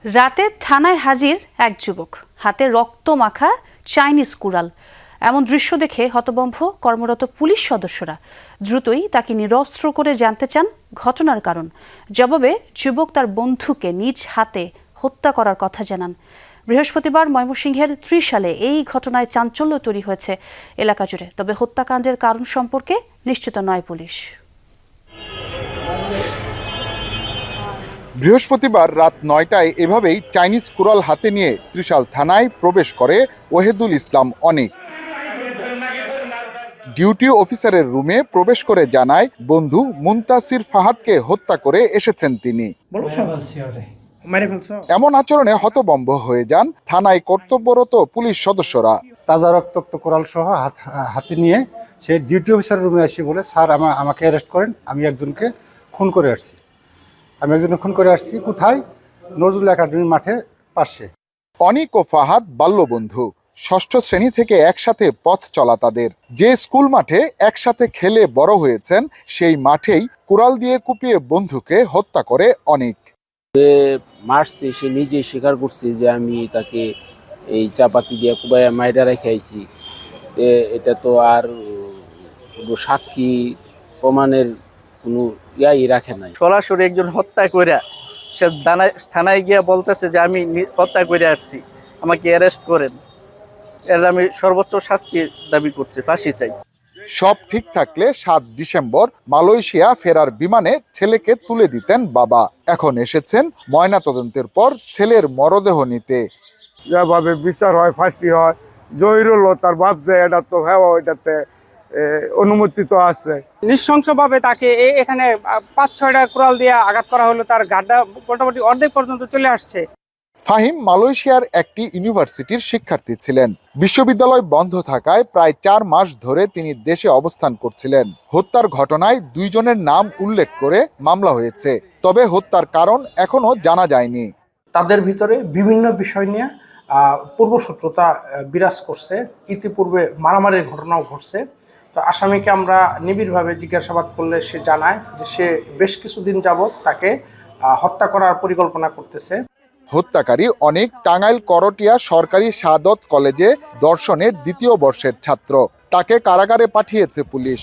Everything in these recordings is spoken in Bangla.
রাতে থানায় হাজির এক যুবক, হাতে রক্ত মাখা চাইনিজ কুড়াল। এমন দৃশ্য দেখে হতভম্ব কর্মরত পুলিশ সদস্যরা দ্রুতই তাকে নিরস্ত্র করে জানতে চান ঘটনার কারণ। জবাবে যুবক তার বন্ধুকে নিজ হাতে হত্যা করার কথা জানান। বৃহস্পতিবার ময়মনসিংহের ত্রিশালে এই ঘটনায় চাঞ্চল্য তৈরি হয়েছে এলাকা জুড়ে। তবে হত্যাকাণ্ডের কারণ সম্পর্কে নিশ্চিত নয় পুলিশ। বৃহস্পতিবার রাত ৯টায় এভাবেই চাইনিজ কুড়াল হাতে নিয়ে ত্রিশাল থানায় প্রবেশ করে ওহেদুল ইসলাম অনিক। ডিউটি অফিসারের রুমে প্রবেশ করে জানায় বন্ধু মুনতাসির ফাহাদকে হত্যা করে এসেছেন তিনি। এমন আচরণে হতভম্ব হয়ে যান থানায় কর্তব্যরত পুলিশ সদস্যরা। তাজা রক্তাক্ত কোরাল সহ হাতে নিয়ে সে ডিউটি অফিসারের রুমে এসে বলে, স্যার আমাকে অ্যারেস্ট করেন, আমি একজনকে খুন করে আসছি। কোথায়? নজরুল একাডেমির মাঠে পাশে। অনিক ও ফাহাদ বাল্যবন্ধু। ষষ্ঠ শ্রেণী থেকে একসাথে পথ চলা তাদের। যে স্কুল মাঠে একসাথে খেলে বড় হয়েছেন সেই মাঠেই কুড়াল দিয়ে কুপিয়ে বন্ধুকে হত্যা করে অনিক। মারছে সে নিজেই স্বীকার করছে যে আমি তাকে এই চাপাতি দিয়ে কুবাইয়া মাইরা রেখে আইছি। এটা তো আর কোনো সাক্ষী প্রমাণের কোনো ইয়াই রাখে নাই। সরাসরি একজন হত্যা করে সে থানায় গিয়ে বলতেছে যে আমি হত্যা করে আসছি, আমাকে অ্যারেস্ট করেন। এর আমি সর্বোচ্চ শাস্তি দাবি করছি, ফাঁসি চাই। সব ঠিক থাকলে ৭ ডিসেম্বর মালয়েশিয়া ফেরার বিমানে ছেলেকে তুলে দিতেন বাবা। এখন এসেছেন ময়নাতদন্তের পর ছেলের মরদেহ নিতে। যেভাবে বিচার হয়, ফাঁসি হয়, জহিরুল তার বাপ যে এটা তো হ্যাঁ এটাতে অনুমতি তো আছে। নৃশংসভাবে তাকে এখানে ৫-৬টা কুড়াল দিয়ে আঘাত করা হলো, তার গাড্ডা মোটামুটি অর্ধেক পর্যন্ত চলে আসছে। ফাহিম মালয়েশিয়ার একটি ইউনিভার্সিটির শিক্ষার্থী ছিলেন। বিশ্ববিদ্যালয় বন্ধ থাকায় প্রায় ৪ মাস ধরে তিনি দেশে অবস্থান করছিলেন। হত্যার ঘটনায় ২ জনের নাম উল্লেখ করে মামলা হয়েছে, তবে হত্যার কারণ এখনো জানা যায়নি। তাদের ভিতরে বিভিন্ন বিষয় নিয়ে পূর্বশত্রুতা বিরাজ করছে, ইতিপূর্বে মারামারির ঘটনাও ঘটছে। তো আসামিকে আমরা নিবিড়ভাবে জিজ্ঞাসাবাদ করলে সে জানায় যে সে বেশ কিছুদিন যাবৎ তাকে হত্যা করার পরিকল্পনা করতেছে। হত্যাকারী অনেক টাঙ্গাইল করটিয়া সরকারি সাদত কলেজে দর্শনের ২য় বর্ষের ছাত্র। তাকে কারাগারে পাঠিয়েছে পুলিশ।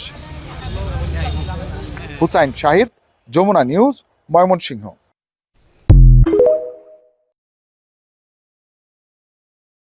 হুসাইন শাহিদ, যমুনা নিউজ, ময়মনসিংহ।